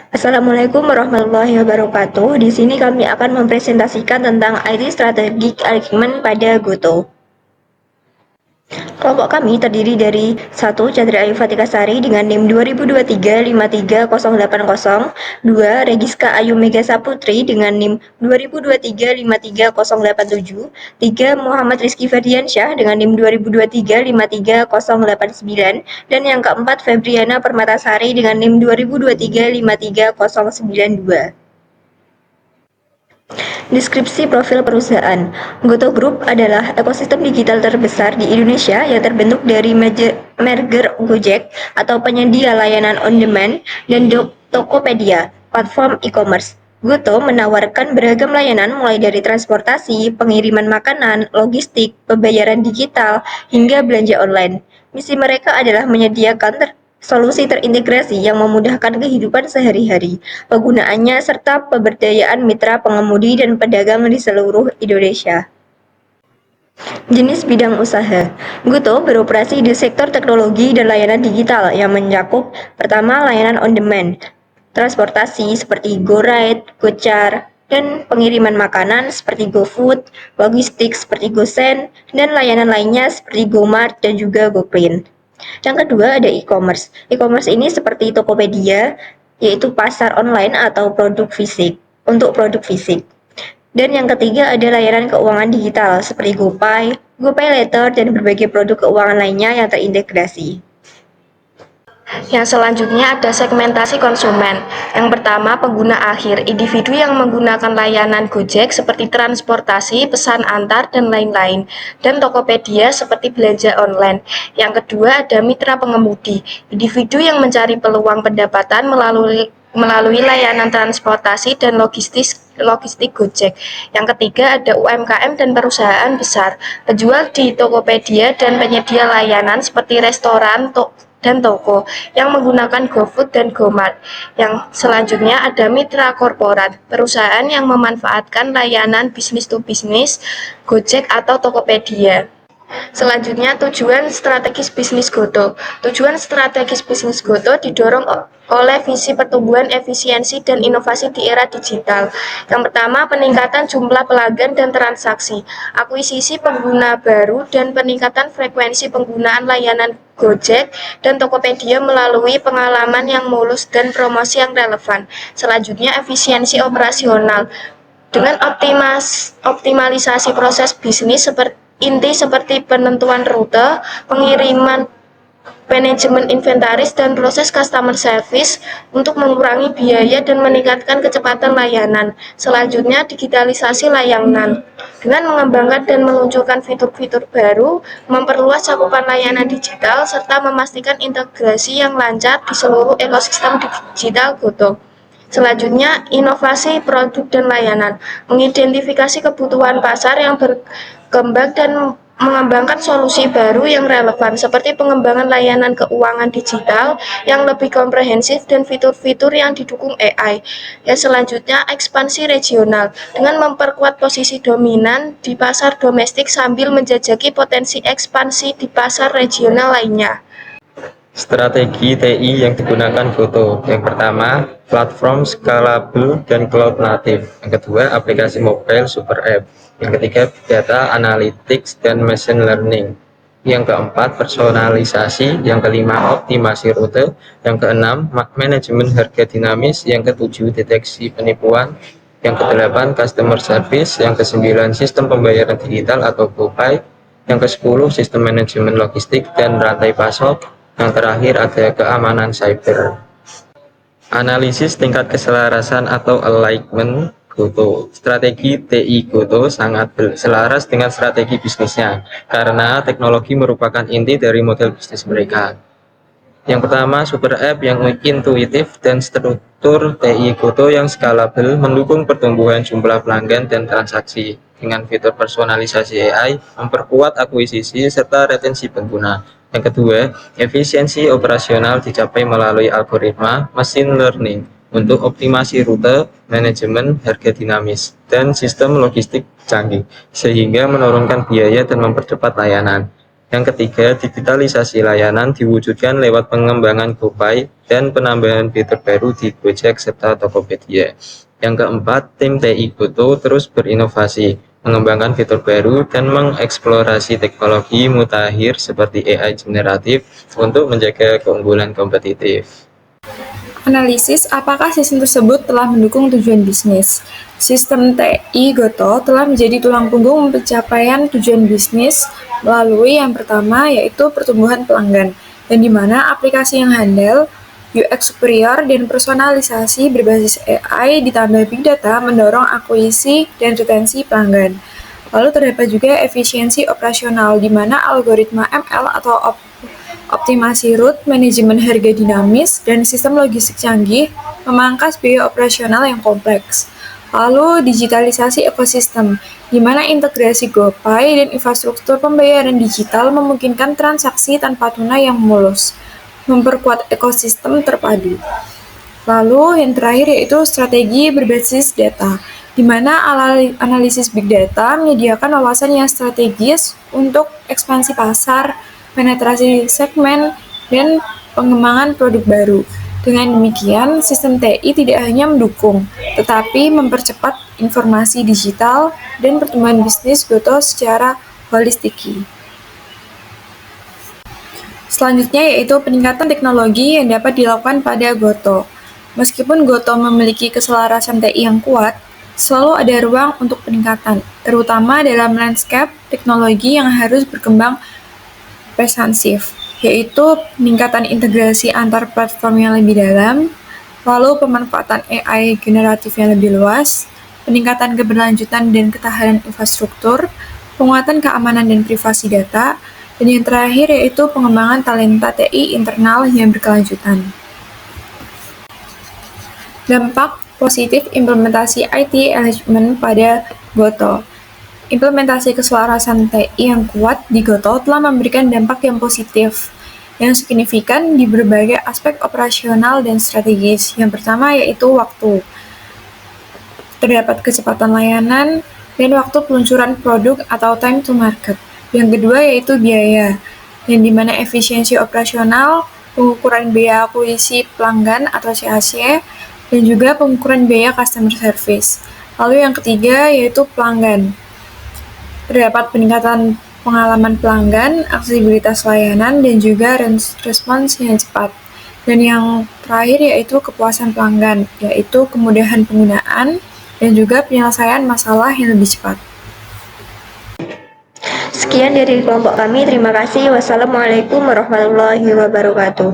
Assalamualaikum warahmatullahi wabarakatuh. Di sini kami akan mempresentasikan tentang IT Strategic Argument pada Goto. Kelompok kami terdiri dari 1. Chandra Ayu Fatikasari dengan NIM 2023-53080, 2. Regiska Ayu Mega Saputri dengan NIM 2023-53087, 3. Muhammad Rizky Ferdiansyah dengan NIM 2023-53089, dan yang keempat Febriana Permatasari dengan NIM 2023-53092. Deskripsi profil perusahaan. Goto Group adalah ekosistem digital terbesar di Indonesia yang terbentuk dari merger Gojek atau penyedia layanan on-demand dan Tokopedia, platform e-commerce. Goto menawarkan beragam layanan mulai dari transportasi, pengiriman makanan, logistik, pembayaran digital, hingga belanja online. Misi mereka adalah menyediakan solusi terintegrasi yang memudahkan kehidupan sehari-hari, penggunaannya, serta pemberdayaan mitra pengemudi dan pedagang di seluruh Indonesia. Jenis bidang usaha. Goto beroperasi di sektor teknologi dan layanan digital yang mencakup pertama layanan on-demand, transportasi seperti GoRide, Gocar, dan pengiriman makanan seperti GoFood, logistik seperti GoSend, dan layanan lainnya seperti GoMart dan juga GoPrint. Yang kedua ada e-commerce. E-commerce ini seperti Tokopedia, yaitu pasar online atau produk fisik, untuk produk fisik. Dan yang ketiga ada layanan keuangan digital seperti GoPay, GoPayLater, dan berbagai produk keuangan lainnya yang terintegrasi. Yang selanjutnya ada segmentasi konsumen. Yang pertama, pengguna akhir, individu yang menggunakan layanan Gojek seperti transportasi, pesan antar, dan lain-lain. Dan Tokopedia seperti belanja online. Yang kedua, ada mitra pengemudi, individu yang mencari peluang pendapatan melalui layanan transportasi dan logistik Gojek. Yang ketiga ada UMKM dan perusahaan besar, penjual di Tokopedia dan penyedia layanan seperti restoran, dan toko yang menggunakan GoFood dan GoMart. Yang selanjutnya ada mitra korporat, perusahaan yang memanfaatkan layanan bisnis to bisnis Gojek atau Tokopedia. Selanjutnya, tujuan strategis bisnis Goto. Tujuan strategis bisnis Goto didorong oleh visi pertumbuhan efisiensi dan inovasi di era digital. Yang pertama, peningkatan jumlah pelanggan dan transaksi, akuisisi pengguna baru, dan peningkatan frekuensi penggunaan layanan Gojek dan Tokopedia melalui pengalaman yang mulus dan promosi yang relevan. Selanjutnya, efisiensi operasional dengan optimalisasi proses bisnis seperti penentuan rute, pengiriman, manajemen inventaris, dan proses customer service untuk mengurangi biaya dan meningkatkan kecepatan layanan. Selanjutnya, digitalisasi layanan dengan mengembangkan dan meluncurkan fitur-fitur baru, memperluas cakupan layanan digital, serta memastikan integrasi yang lancar di seluruh ekosistem digital Goto. Selanjutnya, inovasi produk dan layanan, mengidentifikasi kebutuhan pasar yang berkembang dan mengembangkan solusi baru yang relevan, seperti pengembangan layanan keuangan digital yang lebih komprehensif dan fitur-fitur yang didukung AI. Yang selanjutnya, ekspansi regional, dengan memperkuat posisi dominan di pasar domestik sambil menjajaki potensi ekspansi di pasar regional lainnya. Strategi TI yang digunakan Goto. Yang pertama, platform scalable dan cloud native. Yang kedua, aplikasi mobile super app. Yang ketiga, data analytics dan machine learning. Yang keempat, personalisasi. Yang kelima, optimasi rute. Yang keenam, manajemen harga dinamis. Yang ketujuh, deteksi penipuan. Yang kedelapan, customer service. Yang kesembilan, sistem pembayaran digital atau GoPay. Yang kesepuluh, sistem manajemen logistik dan rantai pasok. Yang terakhir ada keamanan cyber. Analisis tingkat keselarasan atau alignment Goto. Strategi TI Goto sangat selaras dengan strategi bisnisnya karena teknologi merupakan inti dari model bisnis mereka. Yang pertama, super app yang intuitif dan struktur TI Goto yang scalable mendukung pertumbuhan jumlah pelanggan dan transaksi dengan fitur personalisasi AI, memperkuat akuisisi serta retensi pengguna. Yang kedua, efisiensi operasional dicapai melalui algoritma machine learning untuk optimasi rute, manajemen harga dinamis, dan sistem logistik canggih, sehingga menurunkan biaya dan mempercepat layanan. Yang ketiga, digitalisasi layanan diwujudkan lewat pengembangan GoPay dan penambahan fitur baru di Gojek serta Tokopedia. Yang keempat, tim TI Goto terus berinovasi, mengembangkan fitur baru dan mengeksplorasi teknologi mutakhir seperti AI generatif untuk menjaga keunggulan kompetitif. Analisis apakah sistem tersebut telah mendukung tujuan bisnis. Sistem TI Goto telah menjadi tulang punggung pencapaian tujuan bisnis melalui yang pertama yaitu pertumbuhan pelanggan, dan di mana aplikasi yang handal, UX superior, dan personalisasi berbasis AI ditambah big data mendorong akuisisi dan retensi pelanggan. Lalu terdapat juga efisiensi operasional, di mana algoritma ML atau optimasi route, manajemen harga dinamis, dan sistem logistik canggih memangkas biaya operasional yang kompleks. Lalu digitalisasi ekosistem, di mana integrasi GoPay dan infrastruktur pembayaran digital memungkinkan transaksi tanpa tunai yang mulus, memperkuat ekosistem terpadu. Lalu yang terakhir yaitu strategi berbasis data, di mana analisis big data menyediakan wawasan yang strategis untuk ekspansi pasar, penetrasi segmen, dan pengembangan produk baru. Dengan demikian, sistem TI tidak hanya mendukung, tetapi mempercepat informasi digital dan pertumbuhan bisnis Goto secara holistiki. Selanjutnya yaitu peningkatan teknologi yang dapat dilakukan pada Goto. Meskipun Goto memiliki keselarasan TI yang kuat, selalu ada ruang untuk peningkatan, terutama dalam landscape teknologi yang harus berkembang expansif, yaitu peningkatan integrasi antar platform yang lebih dalam, lalu pemanfaatan AI generatif yang lebih luas, peningkatan keberlanjutan dan ketahanan infrastruktur, penguatan keamanan dan privasi data, dan yang terakhir yaitu pengembangan talenta TI internal yang berkelanjutan. Dampak positif implementasi IT Engagement pada Goto. Implementasi keselarasan TI yang kuat di Goto telah memberikan dampak yang positif, yang signifikan di berbagai aspek operasional dan strategis. Yang pertama yaitu waktu. Terdapat kecepatan layanan dan waktu peluncuran produk atau time to market. Yang kedua yaitu biaya, yang dimana efisiensi operasional, pengukuran biaya akuisisi pelanggan atau CAC, dan juga pengukuran biaya customer service. Lalu yang ketiga yaitu pelanggan. Terdapat peningkatan pengalaman pelanggan, aksesibilitas layanan, dan juga respons yang cepat. Dan yang terakhir yaitu kepuasan pelanggan, yaitu kemudahan penggunaan dan juga penyelesaian masalah yang lebih cepat. Sekian dari kelompok kami. Terima kasih. Wassalamualaikum warahmatullahi wabarakatuh.